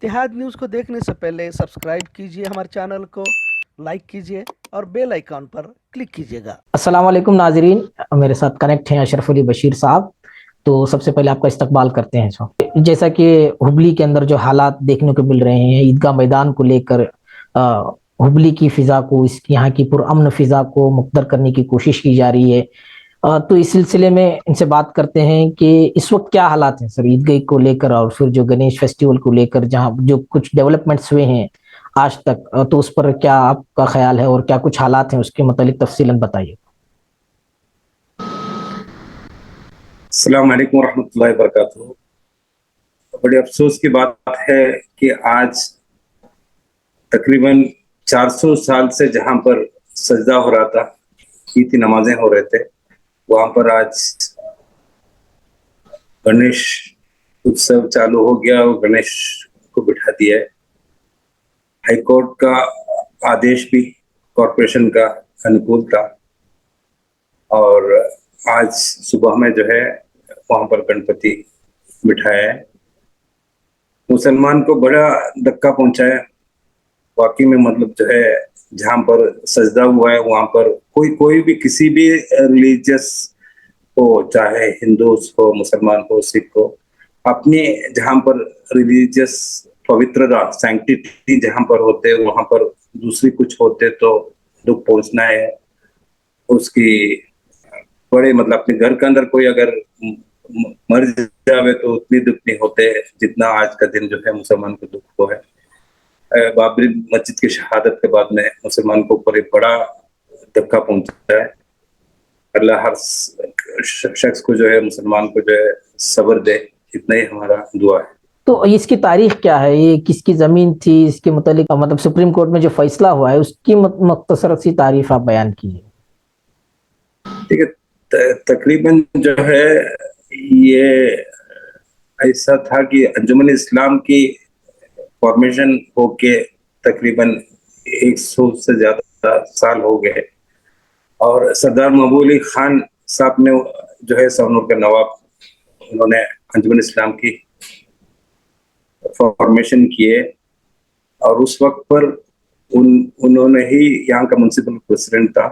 इतिहाद news को देखने से पहले सब्सक्राइब कीजिए हमारे चैनल को, लाइक कीजिए और बेल आइकॉन पर क्लिक कीजिएगा। अस्सलाम वालेकुम नाजरीन, मेरे साथ कनेक्ट हैं अशरफ अली बशीर साहब। तो सबसे पहले आपका इस्तकबाल करते हैं साहब। जैसा कि हुबली के अंदर जो हालात देखने को मिल रहे हैं ईदगाह मैदान को लेकर, हुबली की फिजा को, इस यहाँ की पुरअमन फिजा को मुक़द्दर करने की कोशिश की जा रही है। तो इस सिलसिले में इनसे बात करते हैं कि इस वक्त क्या हालात हैं सर ईदगाह को लेकर, और फिर जो गणेश फेस्टिवल को लेकर जहाँ जो कुछ डेवलपमेंट्स हुए हैं आज तक, तो उस पर क्या आपका ख्याल है और क्या कुछ हालात हैं उसके मतलब तफसीलन बताइए। अस्सलाम वालेकुम रहमतुल्लाहि व बरकातुहू। बड़े अफसोस की बात है कि आज तकरीबन 400 साल से जहां पर सजदा हो रहा था, ईद की नमाजें हो रहे थे, वहां पर आज गणेश उत्सव चालू हो गया और गणेश को बिठा दिया है। हाई कोर्ट का आदेश भी कॉरपोरेशन का अनुकूल था और आज सुबह में जो है वहां पर गणपति बिठाया है। मुसलमान को बड़ा धक्का पहुंचा है वाकई में। मतलब जो है जहां पर सजदा हुआ है वहां पर कोई भी किसी भी रिलीजियस हो, चाहे हिंदू हो, मुसलमान हो, सिख हो, अपने जहां पर रिलीजियस पवित्रता, सैंक्टिटी जहां पर होते वहां पर दूसरी कुछ होते तो दुख पहुंचना है उसकी। बड़े मतलब अपने घर के अंदर कोई अगर मर जावे तो उतनी दुख नहीं होते जितना आज का दिन जो है मुसलमान को दुख हुआ है। बाबरी मस्जिद की शहादत के बाद में मुसलमान को ऊपर एक बड़ा धक्का पहुंचा है। अल्लाह हर शख्स को जो है, मुसलमान को जो है, सब्र दे, इतना ही हमारा दुआ है। तो इसकी तारीख क्या है, ये किसकी जमीन थी, इसके मतलब सुप्रीम कोर्ट में जो फैसला हुआ है उसकी मुख्तसर सी तारीफ आप बयान कीजिए। ठीक है, तकरीबन जो है ये ऐसा था कि अंजुमन इस्लाम की फॉर्मेशन होके तकरीबन 100 से ज्यादा साल हो गए और सरदार महबूब अली खान साहब ने जो है सवनूर के नवाब, उन्होंने अंजुमन इस्लाम की फॉर्मेशन किए और उस वक्त पर उन्होंने ही यहाँ का म्युनिसिपल प्रेसिडेंट था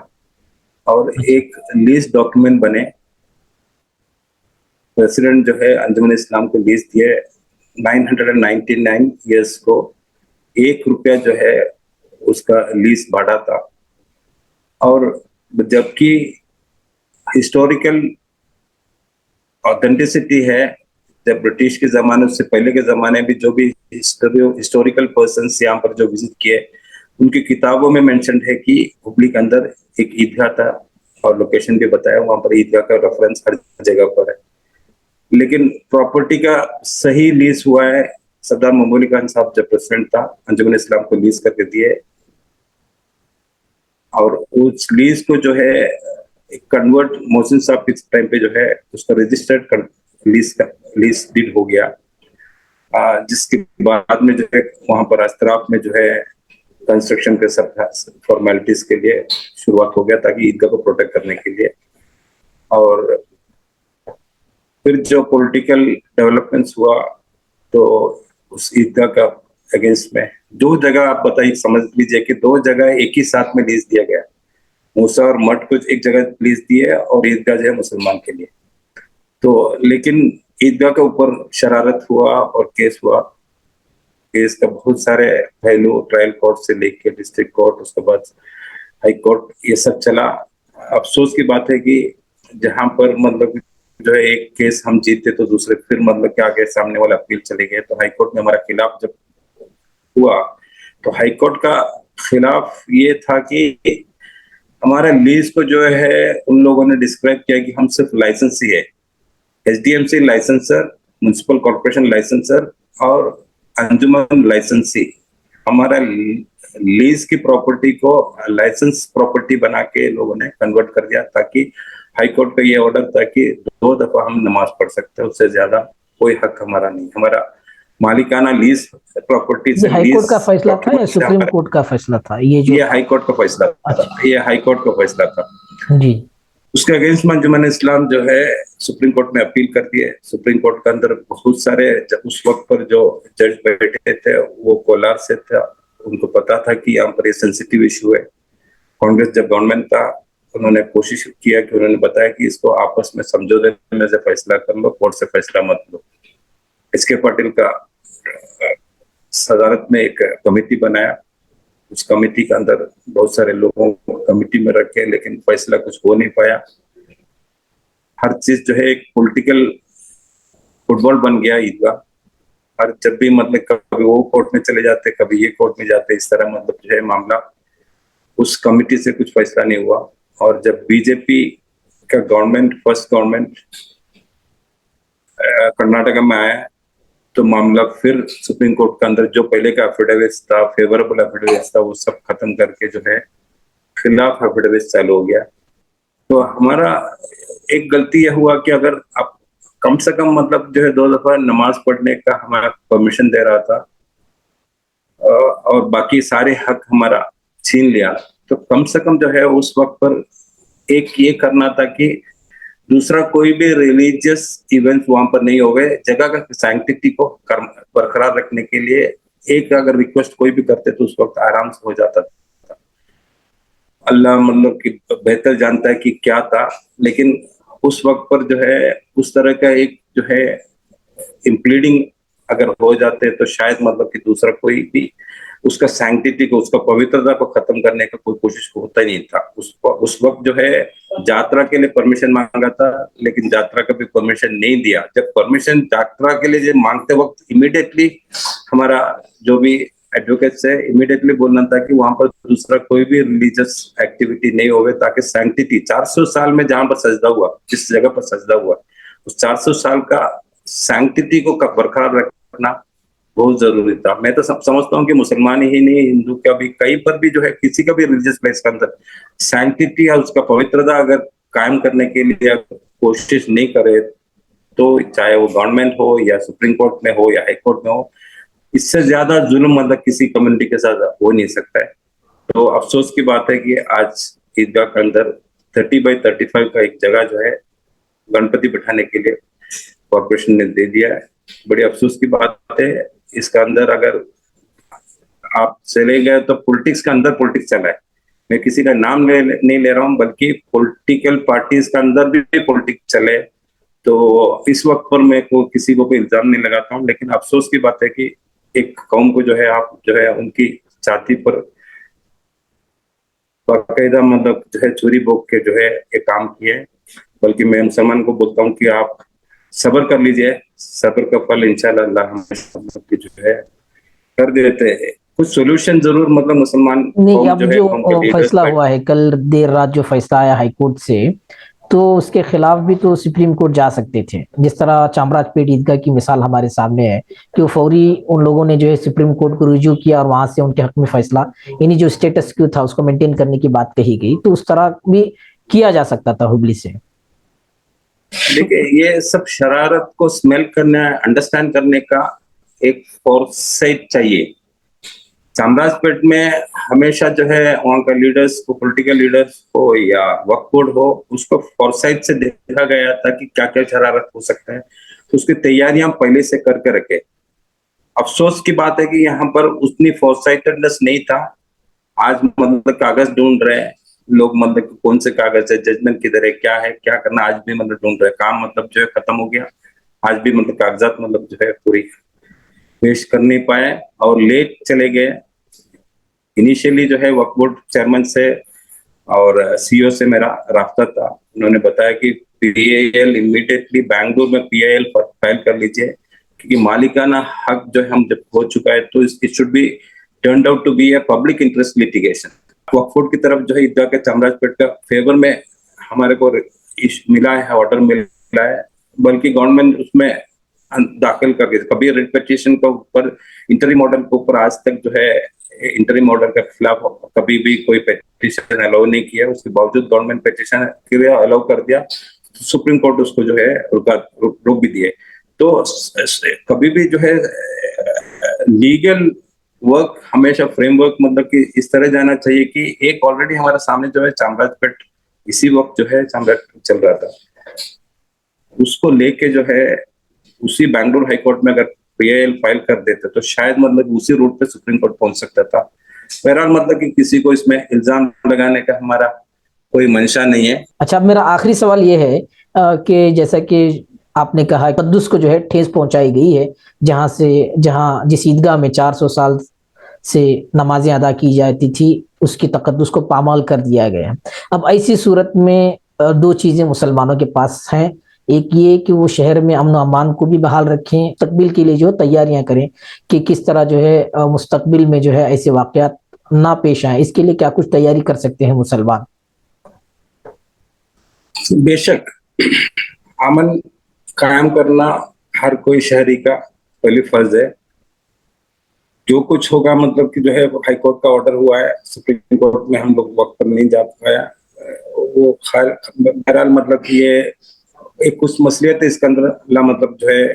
और एक लीज डॉक्यूमेंट बने। प्रेसिडेंट जो है अंजुमन इस्लाम को लीज दिए 999 ईयर्स को, ₹1 जो है उसका लीज भाड़ा था। और जबकि हिस्टोरिकल ऑथेंटिसिटी है, जब ब्रिटिश के जमाने, उससे पहले के जमाने भी जो भी हिस्टोरिकल पर्सन्स यहाँ पर जो विजिट किए उनकी किताबों में मेंशन है कि हुबली के अंदर एक ईदगाह था और लोकेशन भी बताया, वहां पर ईदगाह का रेफरेंस हर जगह पर है। लेकिन प्रॉपर्टी का सही लीज हुआ है सरदार महबूब अली खान साहब जब प्रेसिडेंट था, अंजुमन इस्लाम को लीज करके दिए और उस लीज को जो है कन्वर्ट मोहसिन साहब के टाइम पे जो है उसका रजिस्टर्ड लीज डीड हो गया, जिसके बाद में जो है वहां पर अस्तराफ में जो है कंस्ट्रक्शन के सब फॉर्मेलिटीज के लिए शुरुआत हो गया ताकि ईदगाह को प्रोटेक्ट करने के लिए। और फिर जो पॉलिटिकल डेवलपमेंट्स हुआ तो उस ईदगाह का अगेंस्ट में दो जगह, आप बताइए, समझ लीजिए कि दो जगह एक ही साथ में लीज दिया गया। मूसा और मठ को एक जगह लीज दी है और ईदगाह जो है मुसलमान के लिए। तो लेकिन ईदगाह के ऊपर शरारत हुआ और केस हुआ। केस का बहुत सारे पहलू, ट्रायल कोर्ट से लेके डिस्ट्रिक्ट कोर्ट, उसके बाद हाई कोर्ट, ये सब चला। अफसोस की बात है कि जहां पर मतलब जो है एक केस हम जीते तो दूसरे फिर मतलब क्या आगे सामने वाला अपील चले गए। तो हाई कोर्ट में हमारा खिलाफ जब हुआ तो हाई कोर्ट का खिलाफ ये था कि हमारा लीज को जो है उन लोगों ने डिस्क्राइब किया कि हम सिर्फ लाइसेंसी है, HDMC licensor, municipal corporation licensor और अंजुमन लाइसेंसी। हमारा लीज की प्रॉपर्टी को लाइसेंस प्रॉपर्टी बना के लोगों ने कन्वर्ट कर दिया ताकि हाई कोर्ट का ये ऑर्डर था कि 2 दफा हम नमाज पढ़ सकते हैं, उससे ज्यादा कोई हक हमारा नहीं। हमारा मालिकाना लीज प्रॉपर्टी से, हाई कोर्ट का फैसला था या सुप्रीम कोर्ट का फैसला था? ये हाई कोर्ट का फैसला था। ये हाई कोर्ट का फैसला था जी। उसके अगेंस्ट मंजुमन इस्लाम जो है सुप्रीम कोर्ट में अपील कर दी है। सुप्रीम कोर्ट के अंदर बहुत सारे उस वक्त पर जो जज बैठे थे वो कोलार से थे, उनको पता था कि यहाँ पर ये सेंसिटिव इशू है। कांग्रेस जब गवर्नमेंट था उन्होंने कोशिश किया कि उन्होंने बताया कि इसको आपस में समझौते में से फैसला कर लो, कोर्ट से फैसला मत लो। एस.के. पाटिल का सदारत में एक कमेटी बनाया, उस कमेटी के अंदर बहुत सारे लोगों को कमेटी में रखे, लेकिन फैसला कुछ हो नहीं पाया। हर चीज जो है एक पॉलिटिकल फुटबॉल बन गया ईदगाह। हर जब भी मतलब कभी वो कोर्ट में चले जाते, कभी ये कोर्ट में जाते, इस तरह मतलब जो है मामला, उस कमेटी से कुछ फैसला नहीं हुआ। और जब बीजेपी का गवर्नमेंट, फर्स्ट गवर्नमेंट कर्नाटक में आया तो मामला फिर सुप्रीम कोर्ट के अंदर जो पहले का एफिडेविट था, फेवरेबल एफिडेविट था, वो सब खत्म करके जो है खिलाफ एफिडेविट चालू हो गया। तो हमारा एक गलती यह हुआ कि अगर आप कम से कम मतलब जो है 2 दफा नमाज पढ़ने का हमारा परमिशन दे रहा था और बाकी सारे हक हमारा छीन लिया, तो कम से कम जो है उस वक्त पर एक ये करना था कि दूसरा कोई भी रिलीजियस इवेंट वहां पर नहीं हो गए। जगह का सैंक्टिटी को बरकरार रखने के लिए एक अगर रिक्वेस्ट कोई भी करते तो उस वक्त आराम से हो जाता था। अल्लाह मतलब कि बेहतर जानता है कि क्या था, लेकिन उस वक्त पर जो है उस तरह का एक जो है इम्प्लीडिंग अगर हो जाते तो शायद मतलब कि दूसरा कोई भी उसका सैंक्टिटी को, उसका पवित्रता को खत्म करने का कोई कोशिश होता ही नहीं था। उस वक्त जो है यात्रा के लिए परमिशन मांगा था, लेकिन यात्रा का भी परमिशन नहीं दिया। जब परमिशन यात्रा के लिए मांगते वक्त इमीडिएटली हमारा जो भी एडवोकेट्स है इमीडिएटली बोलना था कि वहां पर दूसरा कोई भी रिलीजियस एक्टिविटी नहीं होवे, ताकि सैंक्टिटी 400 साल में जहां पर सजदा हुआ, जिस जगह पर सजदा हुआ, उस 400 साल का सैंक्टिटी को बरकरार रखना बहुत जरूरी था। मैं तो समझता हूँ कि मुसलमान ही नहीं, हिंदू का भी कहीं पर भी जो है किसी का भी रिलीजियस प्लेस के अंदर सैंक्टिटी या उसका पवित्रता अगर कायम करने के लिए कोशिश नहीं करे, तो चाहे वो गवर्नमेंट हो या सुप्रीम कोर्ट में हो या हाई कोर्ट में हो, इससे ज्यादा जुल्म मतलब किसी कम्युनिटी के साथ हो नहीं सकता है। तो अफसोस की बात है कि आज ईदगाह के अंदर 30x35 का एक जगह जो है गणपति बिठाने के लिए कॉर्पोरेशन ने दे दिया है। बड़ी अफसोस की बात है। इसका अंदर अगर आप चले गए तो पॉलिटिक्स के अंदर पॉलिटिक्स चला है। मैं किसी का नाम नहीं ले रहा हूं, बल्कि पॉलिटिकल पार्टीज के अंदर भी पॉलिटिक्स चले। तो इस वक्त पर मैं को किसी को कोई इल्जाम नहीं लगाता हूं, लेकिन अफसोस की बात है कि एक कौम को जो है आप जो है उनकी छाती पर बाकायदा मतलब जो है छुरी भोंक के जो है ये काम किए। बल्कि मैं मुसलमान को बोलता हूँ कि आप सब्र कर लीजिए, सब्र का फल इंशाल्लाह अल्लाह हमें जो है कर देते हैं। कुछ सोल्यूशन जरूर मतलब मुसलमान नहीं, अब जो जो फैसला हुआ है कल देर रात, जो फैसला आया हाई कोर्ट से, तो उसके खिलाफ भी तो सुप्रीम कोर्ट जा सकते थे। जिस तरह चामराजपेट ईदगाह की मिसाल हमारे सामने है कि वो फौरी उन लोगों ने जो है सुप्रीम कोर्ट को रुजू किया और वहां से उनके हक में फैसला, यानी जो स्टेटस क्यू था उसको मेंटेन करने की बात कही गई, तो उस तरह भी किया जा सकता था हुबली से। देखिए, ये सब शरारत को स्मेल करना, अंडरस्टैंड करने का एक फोरसाइट चाहिए। चामराजपेट में हमेशा जो है वहाँ का लीडर्स को, पॉलिटिकल लीडर्स को या वक्फ बोर्ड हो, उसको फोरसाइट से देखा गया था कि क्या क्या शरारत हो सकता है, तो उसकी तैयारियां पहले से करके रखे। अफसोस की बात है कि यहाँ पर उतनी फोरसाइटेडनेस नहीं था। आज मतलब कागज ढूंढ रहे हैं लोग, मतलब कौन से कागज है, जजमेंट किधर है, क्या है, क्या करना, आज भी मतलब ढूंढ रहे। काम मतलब जो है खत्म हो गया। आज भी मतलब कागजात मतलब जो है पूरी पेश कर नहीं पाए और लेट चले गए। इनिशियली जो है वक्फ बोर्ड चेयरमैन से और सीईओ से मेरा रास्ता था। उन्होंने बताया कि पीआईएल इमीडिएटली बैंगलोर में पीआईएल फाइल कर लीजिए, क्योंकि मालिकाना हक जो है हम जब हो चुका है तो it should be turned out to be a public interest litigation. वक्फ बोर्ड की तरफ जो है ईदगाह के चामराजपेट का फेवर में हमारे को मिला है, ऑर्डर मिला है, बल्कि गवर्नमेंट उसमें दाखिल करके कभी रिट पिटीशन के ऊपर, इंटरिम ऑर्डर के ऊपर आज तक जो है इंटरिम ऑर्डर के खिलाफ कभी भी कोई पिटीशन अलाउ नहीं किया। उसके बावजूद गवर्नमेंट पिटीशन के लिए अलाउ कर दिया, सुप्रीम कोर्ट उसको जो है रोक भी दिए। तो कभी भी जो है लीगल वर्क हमेशा फ्रेमवर्क मतलब कि इस तरह जाना चाहिए कि एक ऑलरेडी हमारे सामने जो है चामराजपेट इसी वक्त जो है सम्राट चल रहा था, उसको लेके जो है उसी बैंगलोर हाई कोर्ट में अगर पीआईएल फाइल कर देते तो शायद मतलब उसी रूट पे सुप्रीम कोर्ट पहुंच सकता था। बहरहाल मतलब कि किसी को इसमें इल्जाम लगाने का हमारा कोई मंशा नहीं है। अच्छा, अब मेरा आखिरी सवाल ये है कि जैसा कि आपने कहा कद्दूस को जो है ठेस पहुंचाई गई है, जहां जिस ईदगाह में 400 साल से नमाजें अदा की जाती थी, उसकी तकद्दुस को पामाल कर दिया गया है। अब ऐसी सूरत में दो चीजें मुसलमानों के पास हैं। एक ये कि वो शहर में अमन अमान को भी बहाल रखें, मुस्तकबिल के लिए जो तैयारियां करें कि किस तरह जो है मुस्तकबिल में जो है ऐसे वाकयात ना पेश आए। इसके लिए क्या कुछ तैयारी कर सकते हैं मुसलमान? बेशक अमन कायम करना हर कोई शहरी का पहली फर्ज है। जो कुछ होगा मतलब कि जो है हाई कोर्ट का ऑर्डर हुआ है, सुप्रीम कोर्ट में हम लोग वक्त पर नहीं जा पाया, वो खैर बहरहाल मतलब कि ये एक कुछ मसलियत है इसके अंदर, अल्लाह मतलब जो है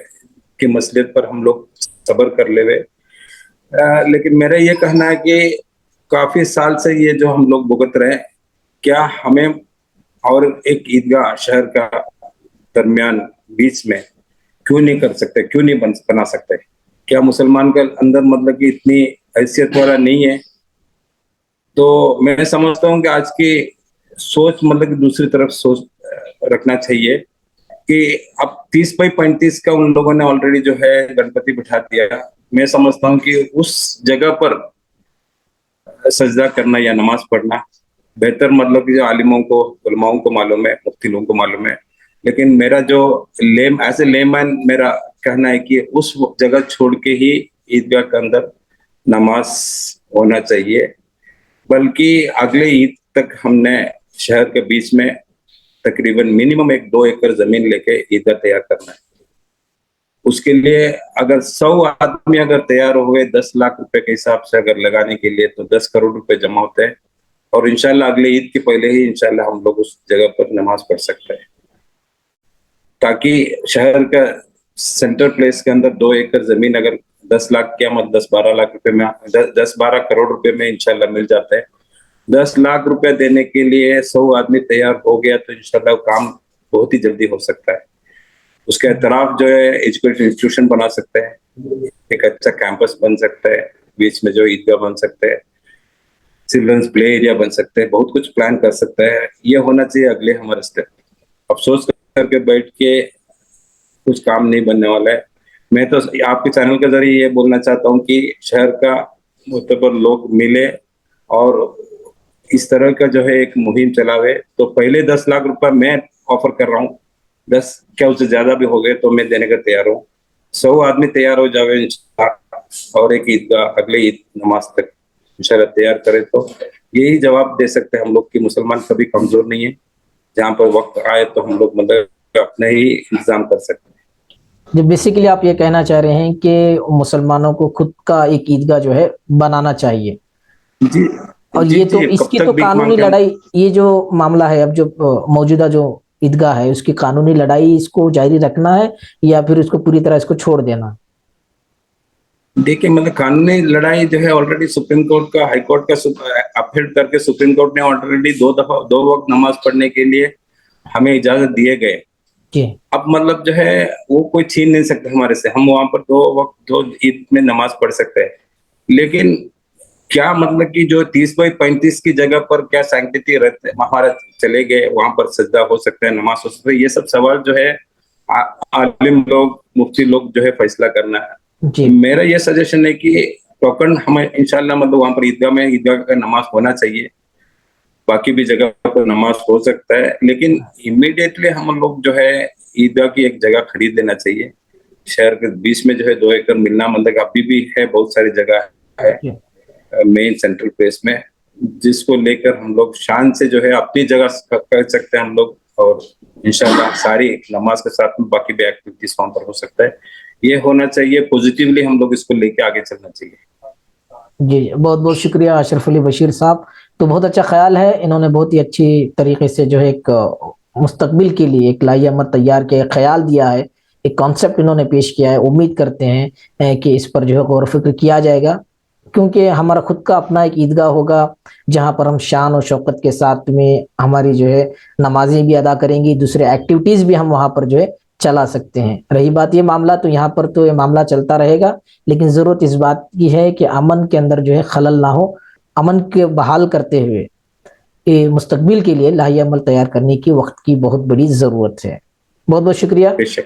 कि मसलियत पर हम लोग सब्र कर लेवे। लेकिन मेरा ये कहना है कि काफी साल से ये जो हम लोग भुगत रहे हैं, क्या हमें और एक ईदगाह शहर का दरमियान बीच में क्यों नहीं कर सकते, क्यों नहीं बना सकते? क्या मुसलमान के अंदर मतलब कि इतनी हैसियत वाला नहीं है? तो मैं समझता हूँ कि आज की सोच मतलब कि दूसरी तरफ सोच रखना चाहिए कि अब 30 बाई 35 का उन लोगों ने ऑलरेडी जो है गणपति बिठा दिया। मैं समझता हूँ कि उस जगह पर सजदा करना या नमाज पढ़ना बेहतर मतलब कि जो आलिमों को उलमाओं को मालूम है, मुफ्ती लोगों को मालूम है। लेकिन मेरा जो एज ए लेमैन मेरा कहना है कि उस जगह छोड़ के ही ईदगाह के अंदर नमाज होना चाहिए, बल्कि अगले ईद तक हमने शहर के बीच में तकरीबन मिनिमम 1-2 एकड़ जमीन लेके ईदगाह तैयार करना है। उसके लिए अगर 100 आदमी अगर तैयार हुए 10 लाख रुपए के हिसाब से अगर लगाने के लिए, तो 10 करोड़ रुपए जमा होते हैं और इंशाल्लाह अगले ईद के पहले ही इंशाल्लाह हम लोग उस जगह पर नमाज पढ़ सकते हैं, ताकि शहर का सेंटर प्लेस के अंदर 2 एकड़ जमीन अगर 10 लाख क्या मत 10-12 लाख रुपए में 10-12 करोड़ रुपए में इंशाल्लाह मिल जाता है। 10 लाख रुपए देने के लिए 100 आदमी तैयार हो गया तो इंशाल्लाह काम बहुत ही जल्दी हो सकता है। उसके अतराफ जो है एजुकेशन इंस्टीट्यूशन बना सकते हैं, एक अच्छा कैंपस बन सकता है, बीच में जो ईदगाह बन सकते हैं, चिल्ड्रंस प्ले एरिया बन सकते हैं, बहुत कुछ प्लान कर सकते हैं। ये होना चाहिए अगले हमारे स्टेप। अफसोस करके बैठ के कुछ काम नहीं बनने वाला है। मैं तो आपके चैनल के जरिए ये बोलना चाहता हूँ कि शहर का मुतबर लोग मिले और इस तरह का जो है एक मुहिम चलावे। तो पहले 10 लाख रुपए मैं ऑफर कर रहा हूँ, 10 क्या उससे ज्यादा भी हो गए तो मैं देने का तैयार हूँ। 100 आदमी तैयार हो जावे इंशाल्लाह और एक ईदगाह अगले ईद नमाज तक इंशाल्लाह तैयार करे तो यही जवाब दे सकते हैं हम लोग कि मुसलमान कभी कमजोर नहीं है। जहाँ पर वक्त आए तो हम लोग मतलब अपने ही इंतजाम कर सकते हैं। जो बेसिकली आप ये कहना चाह रहे हैं कि मुसलमानों को खुद का एक ईदगाह जो है बनाना चाहिए। जी और जी ये जी, तो कब इसकी तक तो भीख कानूनी मांग के हम लड़ाई, ये जो मामला है अब जो मौजूदा जो ईदगाह है उसकी कानूनी लड़ाई इसको जारी रखना है या फिर इसको पूरी तरह इसको छोड़ देना? देखिए मतलब कानूनी लड़ाई जो है ऑलरेडी सुप्रीम कोर्ट का हाई कोर्ट का अपील करके सुप्रीम कोर्ट ने ऑलरेडी 2 वक्त नमाज पढ़ने के लिए हमें इजाजत दिए गए। जी अब मतलब जो है वो कोई छीन नहीं सकता हमारे से, हम वहां पर 2 ईद में नमाज पढ़ सकते हैं। लेकिन क्या मतलब कि जो 30 बाई 35 की जगह पर क्या सैंक्टिटी रहते हमारा चले गए, वहां पर सजदा हो सकता है, नमाज हो सकता है, ये सब सवाल जो है आलिम लोग मुफ्ती लोग जो है फैसला करना है। जी मेरा ये सजेशन है कि टोकन हमें इंशाल्लाह मतलब वहां पर ईदगाह का नमाज होना चाहिए, बाकी भी जगह पर नमाज हो सकता है, लेकिन इमीडिएटली हम लोग जो है ईदगाह की एक जगह खरीद लेना चाहिए। शहर के बीच में जो है 2 एकड़ मिलना मतलब अभी भी है, बहुत सारी जगह है जी मेन सेंट्रल प्लेस में, जिसको लेकर हम लोग शान से जो है अपनी जगह कर सकते हैं हम लोग, और इंशाल्लाह सारी नमाज के साथ में बाकी भी एक्टिविटीज वहां पर हो सकता है। ये होना चाहिए, पॉजिटिवली हम लोग इसको लेके आगे चलना चाहिए। जी, बहुत बहुत शुक्रिया अशरफ अली बशीर साहब। तो बहुत अच्छा ख्याल है, इन्होंने बहुत ही अच्छी तरीके से जो है एक मुस्तकबिल के लिए एक लाइयामत तैयार किया, ख्याल दिया है, एक कॉन्सेप्ट इन्होंने पेश किया है। उम्मीद करते हैं कि इस पर जो है गौर फिक्र किया जाएगा क्योंकि हमारा खुद का अपना एक ईदगाह होगा जहां पर हम शान और शौकत के साथ में हमारी जो है नमाजें भी अदा करेंगी, दूसरे एक्टिविटीज भी हम वहां पर जो है चला सकते हैं। रही बात ये मामला, तो यहाँ पर तो ये मामला चलता रहेगा, लेकिन जरूरत इस बात की है कि अमन के अंदर जो है खलल ना हो। अमन के बहाल करते हुए ये मुस्तकबिल के लिए लाही अमल तैयार करने की वक्त की बहुत बड़ी जरूरत है। बहुत बहुत शुक्रिया। बेशक।